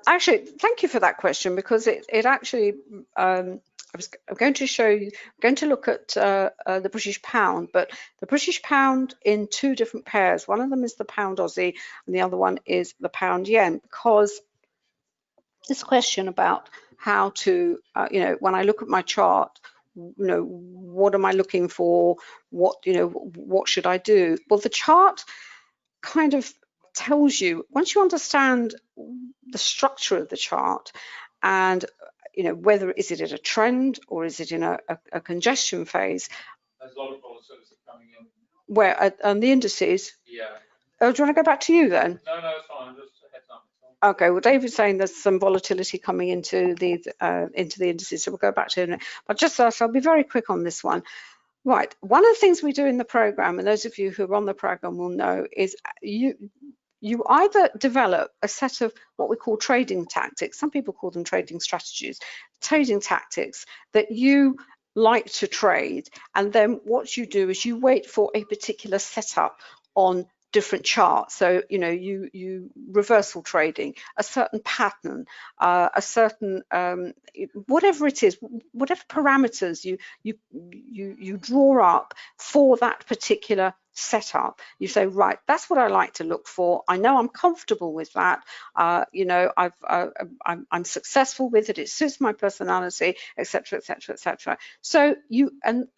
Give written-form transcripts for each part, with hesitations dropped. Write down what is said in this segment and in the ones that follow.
Actually, thank you for that question, because it actually, I'm going to show you, I'm going to look at the British pound, but the British pound in two different pairs. One of them is the pound Aussie and the other one is the pound yen, because this question about how to, when I look at my chart, what am I looking for? What should I do? Well, the chart kind of tells you, once you understand the structure of the chart and whether is it in a trend or is it in a congestion phase. There's a lot of volatility coming in. Where on the indices? Yeah. Oh, do you want to go back to you then? No, it's fine. Just a heads up. Okay, well, David's saying there's some volatility coming into the indices, so we'll go back to it. But just so I'll be very quick on this one. Right, one of the things we do in the program, and those of you who are on the program will know, is you either develop a set of what we call trading tactics, some people call them trading strategies, trading tactics that you like to trade, and then what you do is you wait for a particular setup on different charts. So you reversal trading, a certain pattern, a certain whatever it is, whatever parameters you draw up for that particular setup. You say, right, that's what I like to look for. I know I'm comfortable with that. I'm successful with it. It suits my personality, etc., etc., etc. So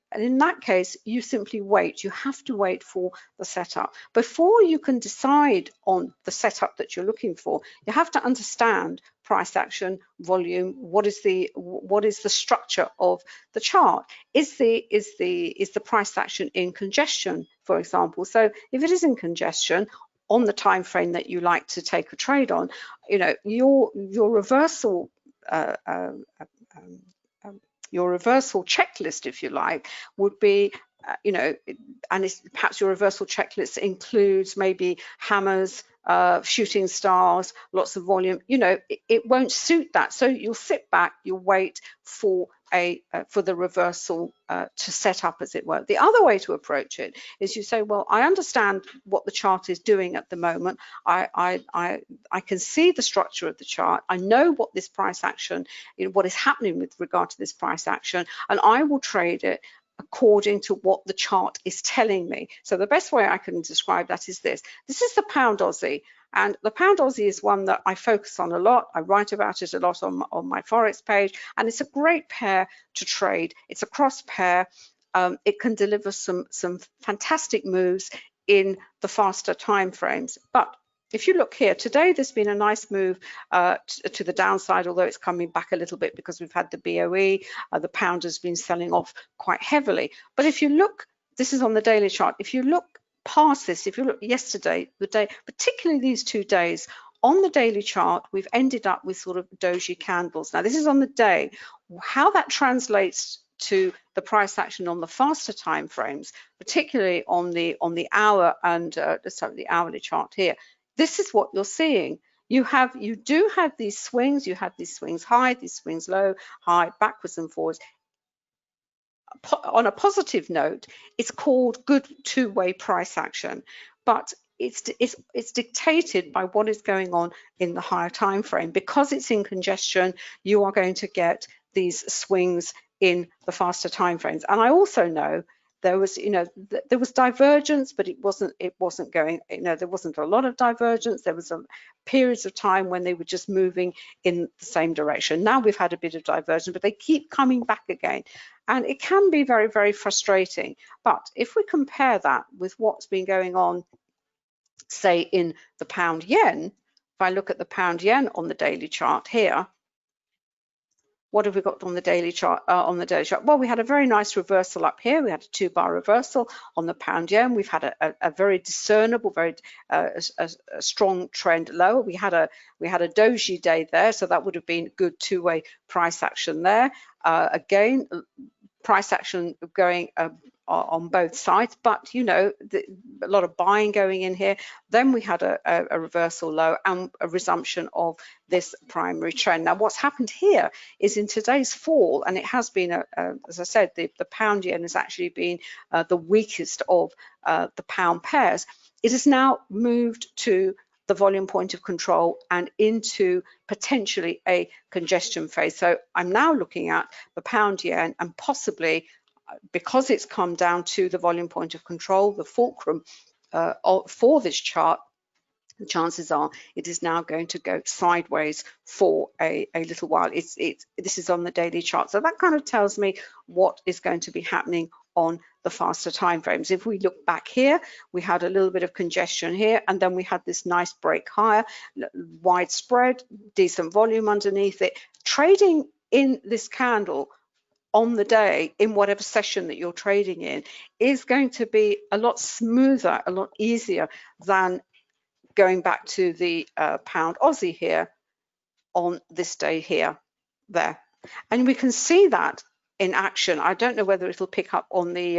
and in that case, you simply wait. You have to wait for the setup. Before you can decide on the setup that you're looking for, you have to understand price action, volume, what is the structure of the chart? Is the price action in congestion, for example? So if it is in congestion on the time frame that you like to take a trade on, your reversal your reversal checklist, if you like, would be, and perhaps your reversal checklist includes maybe hammers, shooting stars, lots of volume. It won't suit that. So you'll sit back, you'll wait for the reversal to set up, as it were. The other way to approach it is you say, well, I understand what the chart is doing at the moment. I can see the structure of the chart. I know what this price action, what is happening with regard to this price action, and I will trade it according to what the chart is telling me. So the best way I can describe that is this. This is the pound Aussie, and the pound Aussie is one that I focus on a lot. I write about it a lot on my Forex page, and it's a great pair to trade. It's a cross pair. It can deliver some fantastic moves in the faster time frames. But if you look here, today there's been a nice move to the downside, although it's coming back a little bit because we've had the BOE. The pound has been selling off quite heavily. But if you look, this is on the daily chart. If you look past this, if you look yesterday, the day, particularly these 2 days, on the daily chart, we've ended up with sort of doji candles. Now, this is on the day. How that translates to the price action on the faster time frames, particularly on the hour and the hourly chart here. This is what you're seeing. You do have these swings. You have these swings high, these swings low, high, backwards and forwards. On a positive note, it's called good two-way price action, but it's dictated by what is going on in the higher time frame. Because it's in congestion, you are going to get these swings in the faster time frames. And I also know there was divergence, but it wasn't going, there wasn't a lot of divergence. There was periods of time when they were just moving in the same direction. Now we've had a bit of divergence, but they keep coming back again. And it can be very, very frustrating. But if we compare that with what's been going on, say, in the pound yen, if I look at the pound yen on the daily chart here, what have we got on the daily chart? Well, we had a very nice reversal up here. We had a 2-bar reversal on the pound yen. We've had a very discernible, very a strong trend lower. We had a doji day there, so that would have been good two-way price action there. Again, price action going on both sides, but a lot of buying going in here. Then we had a reversal low and a resumption of this primary trend. Now, what's happened here is in today's fall, and it has been, as I said, the pound yen has actually been the weakest of the pound pairs. It has now moved to the volume point of control and into potentially a congestion phase. So I'm now looking at the pound yen, and possibly because it's come down to the volume point of control, the fulcrum for this chart, the chances are it is now going to go sideways for a little while. This is on the daily chart. So that kind of tells me what is going to be happening on the faster time frames. If we look back here, we had a little bit of congestion here, and then we had this nice break higher, widespread, decent volume underneath it. Trading in this candle on the day, in whatever session that you're trading in, is going to be a lot smoother, a lot easier than going back to the pound Aussie here on this day here, there. And we can see that in action. I don't know whether it'll pick up on the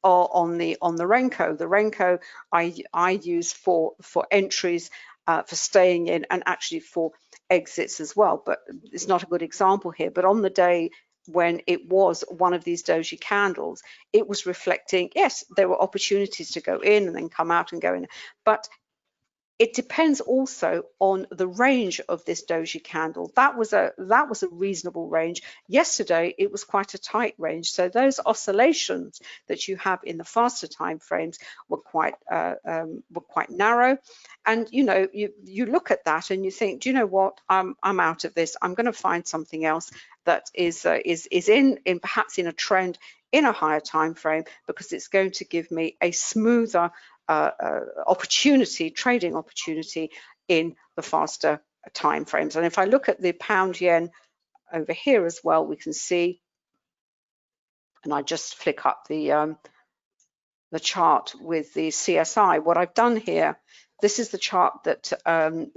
Renko. The Renko I use for entries, for staying in, and actually for exits as well. But it's not a good example here. But on the day when it was one of these doji candles, it was reflecting, yes, there were opportunities to go in and then come out and go in. But it depends also on the range of this doji candle. That was a reasonable range. Yesterday it was quite a tight range, so those oscillations that you have in the faster time frames were quite narrow. And you know, you look at that and you think, do you know what? I'm out of this. I'm going to find something else that is in perhaps in a trend in a higher time frame, because it's going to give me a smoother trading opportunity in the faster time frames. And if I look at the pound yen over here as well, we can see, and I just flick up the chart with the CSI. What I've done here, this is the chart that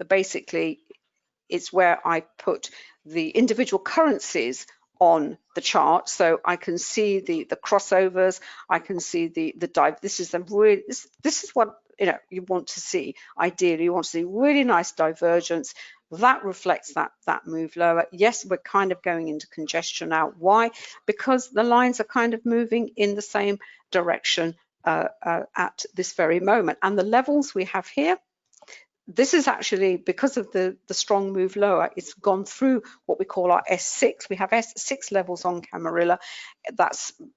basically it's where I put the individual currencies on the chart, so I can see the crossovers. I can see the dive. This is what you want to see. Ideally, you want to see really nice divergence that reflects that move lower. Yes, we're kind of going into congestion now. Why? Because the lines are kind of moving in the same direction at this very moment, and the levels we have here, this is actually because of the strong move lower. It's gone through what we call our S6. We have S6 levels on Camarilla.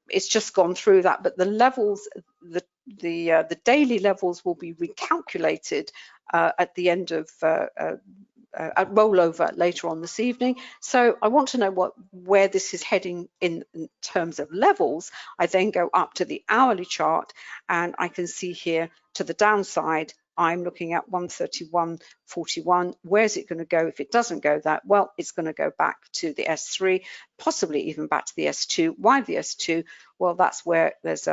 It's just gone through that, but the levels, the daily levels will be recalculated at the end of at rollover later on this evening. So I want to know where this is heading in terms of levels. I then go up to the hourly chart, and I can see here to the downside, I'm looking at 131.41. Where's it going to go if it doesn't go that? Well, it's going to go back to the S3, possibly even back to the S2. Why the S2? Well, that's where there's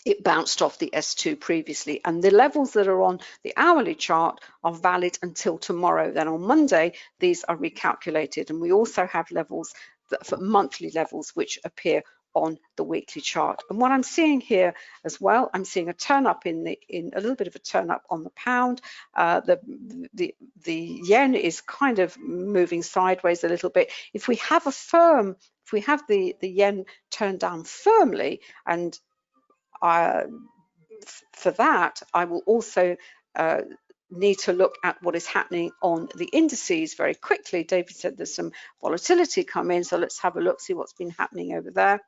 it bounced off the S2 previously, and the levels that are on the hourly chart are valid until tomorrow. Then on Monday, these are recalculated, and we also have levels for monthly levels which appear on the weekly chart. And what I'm seeing here as well, I'm seeing a turn up in a little bit of a turn up on the pound. The yen is kind of moving sideways a little bit. If we have the yen turned down firmly, and for that, I will also need to look at what is happening on the indices very quickly. David said there's some volatility come in, so let's have a look, see what's been happening over there.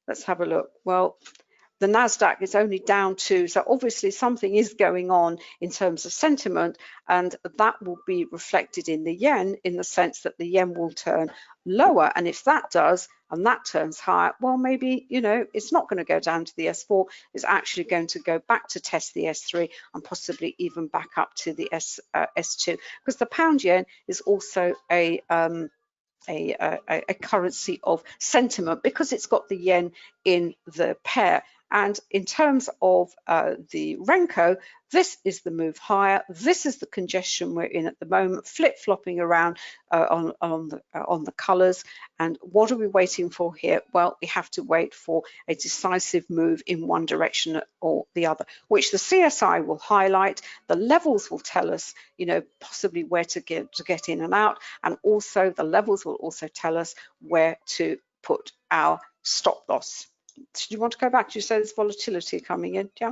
Let's have a look. Well, the NASDAQ is only down 2, so obviously something is going on in terms of sentiment, and that will be reflected in the yen, in the sense that the yen will turn lower. And if that does, and that turns higher, well, maybe, it's not going to go down to the S4. It's actually going to go back to test the S3 and possibly even back up to the S2, because the pound yen is also a currency of sentiment, because it's got the yen in the pair. And in terms of the Renko, this is the move higher. This is the congestion we're in at the moment, flip-flopping around on the colours. And what are we waiting for here? Well, we have to wait for a decisive move in one direction or the other, which the CSI will highlight. The levels will tell us, possibly where to get in and out, and also the levels will also tell us where to put our stop loss. Do you want to go back? You said there's volatility coming in, yeah?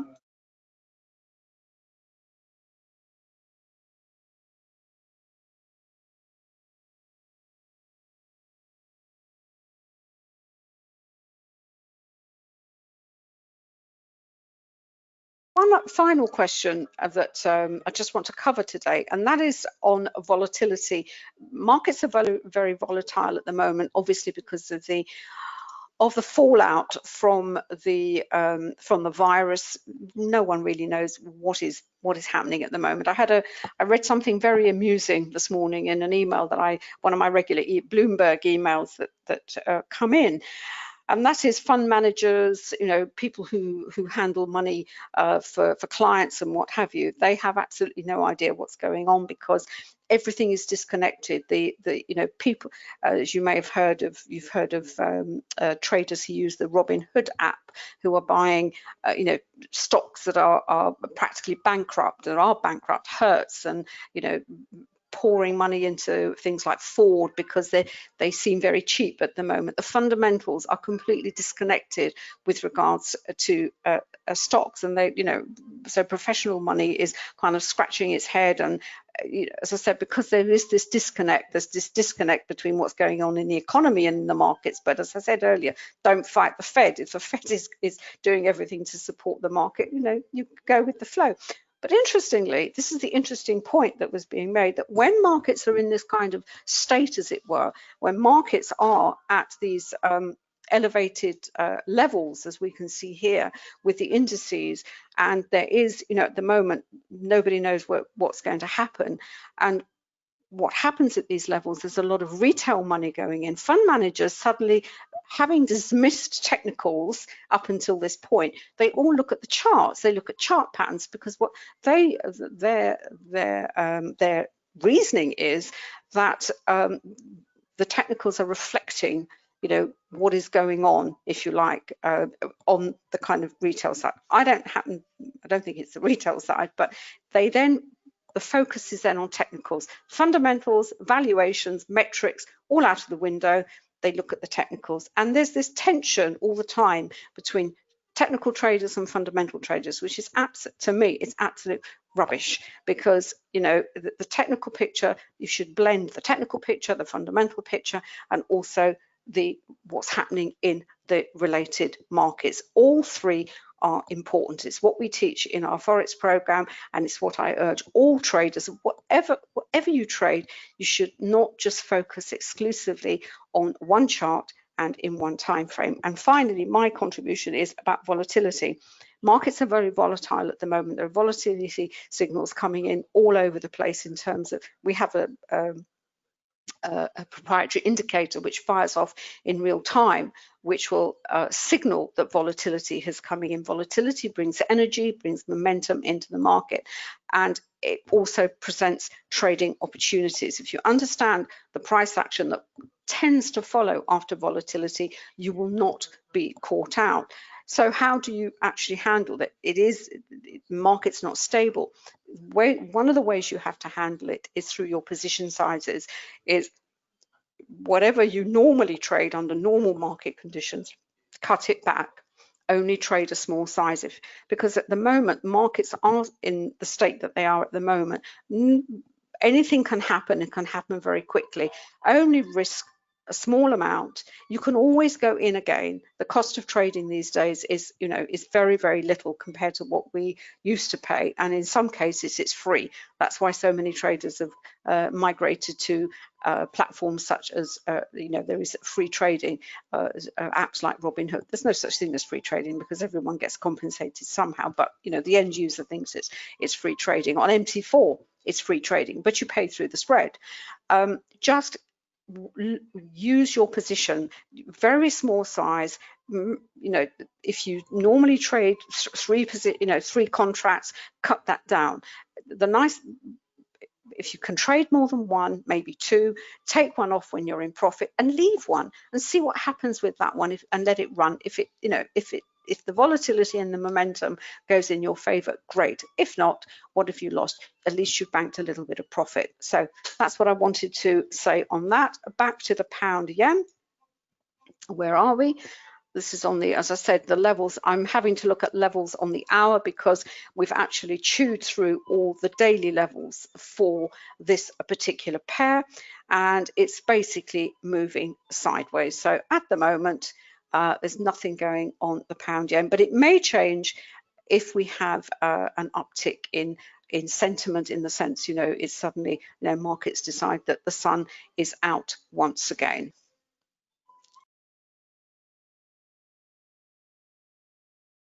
One final question that I just want to cover today, and that is on volatility. Markets are very, very volatile at the moment, obviously because of the fallout from the virus. No one really knows what is happening at the moment. I read something very amusing this morning in an email that one of my regular Bloomberg emails that come in. And that is fund managers, people who handle money for clients and what have you. They have absolutely no idea what's going on because everything is disconnected. The people, as you may have heard of, you've heard of traders who use the Robinhood app who are buying, stocks that are practically bankrupt, that are bankrupt, Hertz, and pouring money into things like Ford because they seem very cheap at the moment. The fundamentals are completely disconnected with regards to stocks, and so professional money is kind of scratching its head. And as I said, because there is this disconnect, there's this disconnect between what's going on in the economy and in the markets. But as I said earlier, don't fight the Fed. If the Fed is doing everything to support the market, you go with the flow. But interestingly, this is the interesting point that was being made, that when markets are in this kind of state, as it were, when markets are at these elevated levels, as we can see here with the indices, and there is, at the moment, nobody knows what's going to happen. And what happens at these levels, there's a lot of retail money going in. Fund managers suddenly, having dismissed technicals up until this point, they all look at the charts. They look at chart patterns because what their reasoning is that the technicals are reflecting, what is going on, if you like, on the kind of retail side. I don't think it's the retail side, but the focus is then on technicals, fundamentals, valuations, metrics, all out of the window. They look at the technicals, and there's this tension all the time between technical traders and fundamental traders, which is to me, it's absolute rubbish, because the technical picture, you should blend the technical picture, the fundamental picture, and also what's happening in the related markets. All three are important. It's what we teach in our Forex program, and it's what I urge all traders. Whatever you trade, you should not just focus exclusively on one chart and in one time frame. And finally, my contribution is about volatility. Markets are very volatile at the moment. There are volatility signals coming in all over the place in terms of, we have a proprietary indicator which fires off in real time, which will signal that volatility is coming in. Volatility brings energy, brings momentum into the market, and it also presents trading opportunities. If you understand the price action that tends to follow after volatility, you will not be caught out. So how do you actually handle that? Market's not stable. One of the ways you have to handle it is through your position sizes. Is whatever you normally trade under normal market conditions, cut it back. Only trade a small size, because at the moment markets are in the state that they are at the moment. Anything can happen. It can happen very quickly. Only risk a small amount. You can always go in again. The cost of trading these days is very, very little compared to what we used to pay, and in some cases it's free. That's why so many traders have migrated to platforms such as there is free trading, apps like Robinhood. There's no such thing as free trading because everyone gets compensated somehow, but the end user thinks it's free trading. On MT4 it's free trading, but you pay through the spread. Just use your position, very small size. If you normally trade three contracts, cut that down. If you can trade more than one, maybe two, take one off when you're in profit and leave one and see what happens with that one, and let it run. If the volatility and the momentum goes in your favor, great. If not, what have you lost? At least you've banked a little bit of profit. So that's what I wanted to say on that. Back to the pound yen. Where are we? This is on as I said, the levels. I'm having to look at levels on the hour because we've actually chewed through all the daily levels for this particular pair, and it's basically moving sideways. So at the moment, there's nothing going on the pound yen, but it may change if we have an uptick in sentiment, in the sense, it's suddenly, markets decide that the sun is out once again.